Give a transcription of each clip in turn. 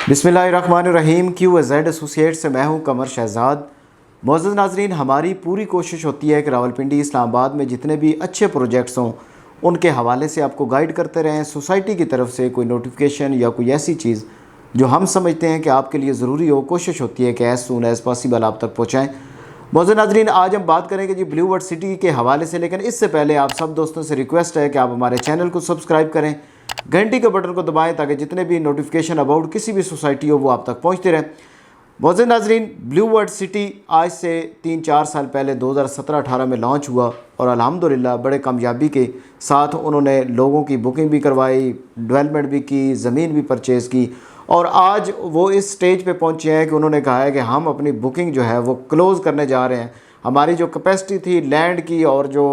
बिस्मिल्लाहिर्रहमानिर्रहीम। QAZ associate से मैं हूं कमर शहजाद। मोअज़्ज़ज़ नाज़रीन, हमारी पूरी कोशिश होती है कि रावलपिंडी इस्लामाबाद में जितने भी अच्छे प्रोजेक्ट्स हों उनके हवाले से आपको गाइड करते रहें। सोसाइटी की तरफ से कोई नोटिफिकेशन या कोई ऐसी चीज़ जो हम समझते हैं कि आपके लिए ज़रूरी हो, कोशिश होती है कि एज़ सून एज़ पॉसिबल आप तक पहुँचाएँ। मोअज़्ज़ज़ नाज़रीन, आज हम बात करेंगे जी ब्लू वर्ड सिटी के हवाले से, लेकिन इससे पहले आप सब दोस्तों से रिक्वेस्ट है कि आप हमारे चैनल को सब्सक्राइब करें, घंटी के बटन को दबाएं ताकि जितने भी नोटिफिकेशन अबाउट किसी भी सोसाइटी हो वो आप तक पहुंचते रहें। मोअज़्ज़ज़ नाज़रीन, ब्लू वर्ड सिटी आज से 3-4 साल पहले 2017-18 में लॉन्च हुआ और अल्हम्दुलिल्लाह बड़े कामयाबी के साथ उन्होंने लोगों की बुकिंग भी करवाई, डेवलपमेंट भी की, ज़मीन भी परचेज़ की और आज वो इस स्टेज पे पहुंचे हैं कि उन्होंने कहा है कि हम अपनी बुकिंग जो है वो क्लोज़ करने जा रहे हैं। हमारी जो कैपेसिटी थी लैंड की और जो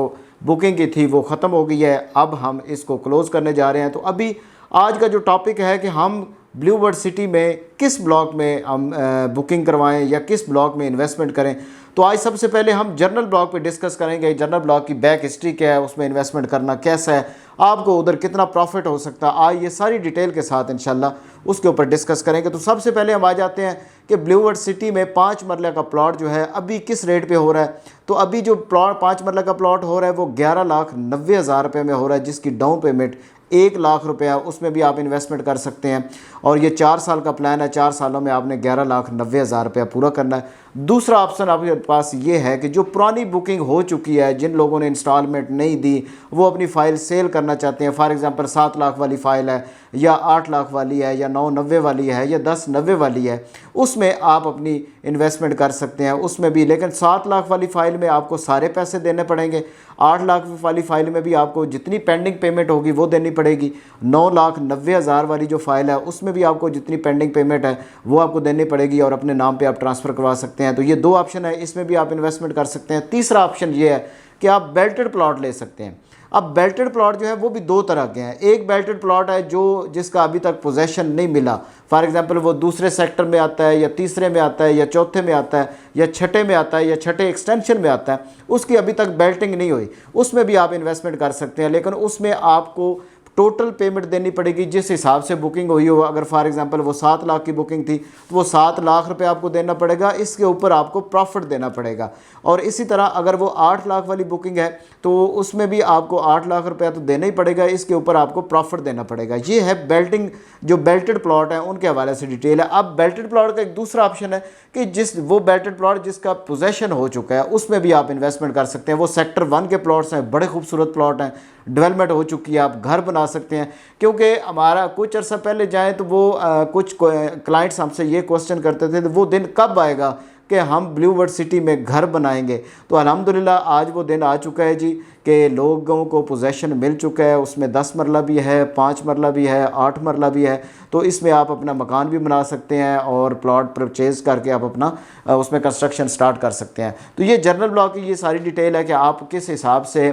बुकिंग की थी वो ख़त्म हो गई है, अब हम इसको क्लोज़ करने जा रहे हैं। तो अभी आज का जो टॉपिक है कि हम ब्लू वर्ड सिटी में किस ब्लॉक में हम बुकिंग करवाएं या किस ब्लॉक में इन्वेस्टमेंट करें। तो आज सबसे पहले हम जनरल ब्लॉक पे डिस्कस करेंगे, जनरल ब्लॉक की बैक हिस्ट्री क्या है, उसमें इन्वेस्टमेंट करना कैसा है, आपको उधर कितना प्रॉफिट हो सकता है, आज ये सारी डिटेल के साथ इंशाल्लाह उसके ऊपर डिस्कस करेंगे। तो सबसे पहले हम आ जाते हैं कि ब्लू वर्ड सिटी में 5 मरला का प्लॉट जो है अभी किस रेट पे हो रहा है। तो अभी जो प्लॉट 5 मरला का प्लॉट हो रहा है वो 11,90,000 रुपये में हो रहा है, जिसकी डाउन पेमेंट 1 लाख रुपया, उसमें भी आप इन्वेस्टमेंट कर सकते हैं और ये 4 साल का प्लान है। 4 सालों में आपने 11,90,000 रुपया पूरा करना है। दूसरा ऑप्शन आपके पास ये है कि जो पुरानी बुकिंग हो चुकी है, जिन लोगों ने इंस्टॉलमेंट नहीं दी, वो अपनी फ़ाइल सेल करना चाहते हैं। फॉर एग्जांपल 7 लाख वाली फ़ाइल है या 8 लाख वाली है या 990 वाली है या 1090 वाली है, उसमें आप अपनी इन्वेस्टमेंट कर सकते हैं उसमें भी। लेकिन 7 लाख वाली फ़ाइल में आपको सारे पैसे देने पड़ेंगे, 8 लाख वाली फ़ाइल में भी आपको जितनी पेंडिंग पेमेंट होगी वो देनी पड़ेगी, 9,90,000 वाली जो फ़ाइल है उसमें भी आपको जितनी पेंडिंग पेमेंट है वो आपको देनी पड़ेगी और अपने नाम पे आप ट्रांसफ़र करवा सकते हैं। तो ये 2 ऑप्शन है, इसमें भी आप इन्वेस्टमेंट कर सकते हैं। तीसरा ऑप्शन ये है कि आप बेल्टेड प्लॉट ले सकते हैं। अब बेल्टेड प्लॉट जो है वो भी 2 तरह के हैं। एक बेल्टेड प्लॉट है जो जिसका अभी तक पोजेसन नहीं मिला, फॉर एग्जांपल वो दूसरे सेक्टर में आता है या तीसरे में आता है या चौथे में आता है या छठे में आता है या छठे एक्सटेंशन में आता है, उसकी अभी तक बेल्टिंग नहीं हुई, उसमें भी आप इन्वेस्टमेंट कर सकते हैं। लेकिन उसमें आपको टोटल पेमेंट देनी पड़ेगी जिस हिसाब से बुकिंग हुई हो। अगर फॉर एग्जांपल वो 7 लाख की बुकिंग थी तो वो 7 लाख रुपए आपको देना पड़ेगा, इसके ऊपर आपको प्रॉफिट देना पड़ेगा। और इसी तरह अगर वो 8 लाख वाली बुकिंग है तो उसमें भी आपको 8 लाख रुपया तो देना ही पड़ेगा, इसके ऊपर आपको प्रॉफिट देना पड़ेगा। ये है बेल्टिंग, जो बेल्टेड प्लॉट है उनके हवाले से डिटेल है। अब बेल्टेड प्लॉट का एक दूसरा ऑप्शन है कि वो बेल्टेड प्लॉट जिसका पोजेसन हो चुका है उसमें भी आप इन्वेस्टमेंट कर सकते हैं। वो सेक्टर 1 के प्लॉट्स हैं, बड़े खूबसूरत प्लॉट हैं, डेवलपमेंट हो चुकी है, आप घर बना सकते हैं। क्योंकि हमारा कुछ अर्सा पहले जाए तो वो कुछ क्लाइंट्स हमसे ये क्वेश्चन करते थे तो वो दिन कब आएगा कि हम ब्लू वर्ड सिटी में घर बनाएंगे। तो अल्हम्दुलिल्लाह आज वो दिन आ चुका है जी कि लोगों को पोजेसन मिल चुका है। उसमें 10 मरला भी है, 5 मरला भी है, 8 मरला भी है। तो इसमें आप अपना मकान भी बना सकते हैं और प्लॉट परचेज़ करके आप अपना उसमें कंस्ट्रक्शन स्टार्ट कर सकते हैं। तो ये जनरल ब्लॉक की ये सारी डिटेल है कि आप किस हिसाब से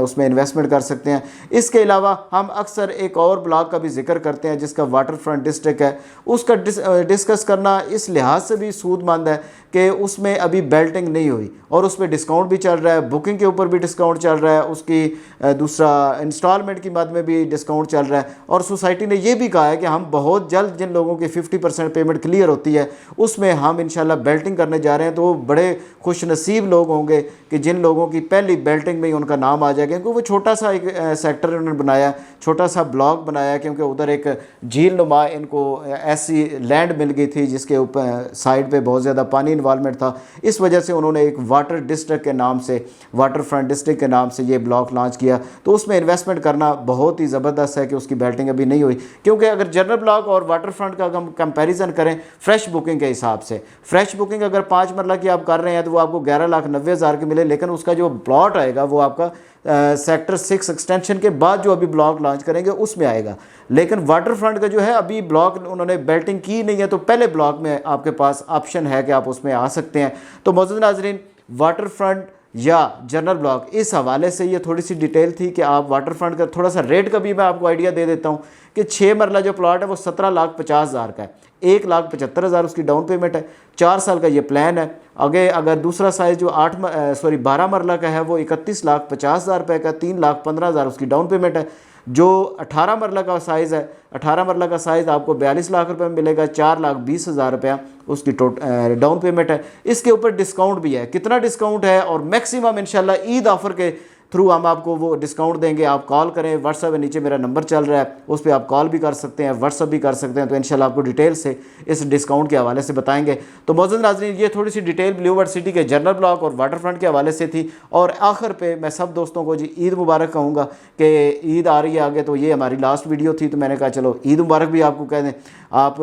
उसमें इन्वेस्टमेंट कर सकते हैं। इसके अलावा हम अक्सर एक और ब्लॉक का भी जिक्र करते हैं जिसका वाटर फ्रंट डिस्ट्रिक्ट है, उसका डिस्कस करना इस लिहाज से भी सूदमंद है कि उसमें अभी बेल्टिंग नहीं हुई और उसमें डिस्काउंट भी चल रहा है, बुकिंग के ऊपर भी डिस्काउंट चल रहा है, उसकी दूसरा इंस्टॉलमेंट की मद में भी डिस्काउंट चल रहा है। और सोसाइटी ने ये भी कहा है कि हम बहुत जल्द जिन लोगों की 50% पेमेंट क्लियर होती है उसमें हम इंशाल्लाह बेल्टिंग करने जा रहे हैं। तो वो बड़े खुश नसीब लोग होंगे कि जिन लोगों की पहली बेल्टिंग में ही उनका नाम आ जाएगा, क्योंकि वो छोटा सा एक सेक्टर उन्होंने बनाया, छोटा सा ब्लॉक बनाया, क्योंकि उधर एक झील नुमा इनको ऐसी लैंड मिल गई थी जिसके ऊपर साइड पे बहुत ज़्यादा पानी इन्वॉल्वमेंट था। इस वजह से उन्होंने एक वाटर डिस्ट्रिक्ट के नाम से, वाटर फ्रंट डिस्ट्रिक्ट के नाम से ये ब्लॉक लॉन्च किया। तो उसमें इन्वेस्टमेंट करना बहुत ही ज़बरदस्त है कि उसकी बेल्टिंग अभी नहीं हुई। क्योंकि अगर जनरल ब्लॉक और वाटर फ्रंट का हम कंपैरिजन करें फ्रेश बुकिंग के हिसाब से, फ्रेश बुकिंग अगर 5 मरला की आप कर रहे हैं तो वो आपको 11,90,000 की मिले, लेकिन उसका जो प्लॉट आएगा वो आपका सेक्टर 6 एक्सटेंशन के बाद जो अभी ब्लॉक लॉन्च करेंगे उसमें आएगा। लेकिन वाटर फ्रंट का जो है अभी ब्लॉक उन्होंने बेल्टिंग की नहीं है, तो पहले ब्लॉक में आपके पास ऑप्शन है कि आप उसमें आ सकते हैं। तो मोअज़्ज़ज़ नाज़रीन, वाटर फ्रंट या जनरल ब्लॉक, इस हवाले से ये थोड़ी सी डिटेल थी कि आप वाटर फ्रंट का थोड़ा सा रेट का भी मैं आपको आइडिया दे देता हूँ कि 6 मरला जो प्लॉट है वो 17,50,000 का है, 1,75,000 उसकी डाउन पेमेंट है, 4 साल का ये प्लान है। आगे अगर दूसरा साइज़ जो 12 मरला का है वो 31,50,000 रुपये का, 3,15,000 उसकी डाउन पेमेंट है। जो 18 मरला का साइज़ है, 18 मरला का साइज़ आपको 42 लाख रुपए में मिलेगा। 4,20,000 रुपया उसकी डाउन पेमेंट है। इसके ऊपर डिस्काउंट भी है। कितना डिस्काउंट है और मैक्सिमम इंशाल्लाह ईद ऑफ़र के थ्रू हम आपको वो डिस्काउंट देंगे। आप कॉल करें, व्हाट्सएप में नीचे मेरा नंबर चल रहा है, उस पर आप कॉल भी कर सकते हैं, व्हाट्सएप भी कर सकते हैं। तो इंशाल्लाह आपको डिटेल से इस डिस्काउंट के हवाले से बताएंगे। तो मौजूद नाज़रीन, ये थोड़ी सी डिटेल ब्लू वर्ल्ड सिटी के जनरल ब्लॉक और वाटर फ्रंट के हवाले से थी। और आखिर पे मैं सब दोस्तों को जी ईद मुबारक कहूँगा कि ईद आ रही है आगे, तो ये हमारी लास्ट वीडियो थी, तो मैंने कहा चलो ईद मुबारक भी आपको कह दें। आप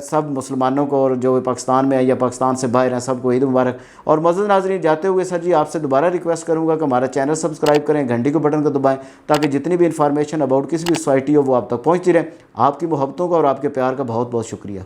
सब मुसलमानों को और जो पाकिस्तान में है या पाकिस्तान से बाहर हैं सबको ईद मुबारक। और मौजूद नाज़रीन, जाते हुए सर जी आपसे दोबारा रिक्वेस्ट करूँगा कि हमारा चैनल सब्सक्राइब करें, घंटी को बटन को दबाएं, ताकि जितनी भी इंफॉर्मेशन अबाउट किसी भी सोसाइटी हो वो आप तक पहुँचती रहे। आपकी मोहब्बतों का और आपके प्यार का बहुत बहुत शुक्रिया।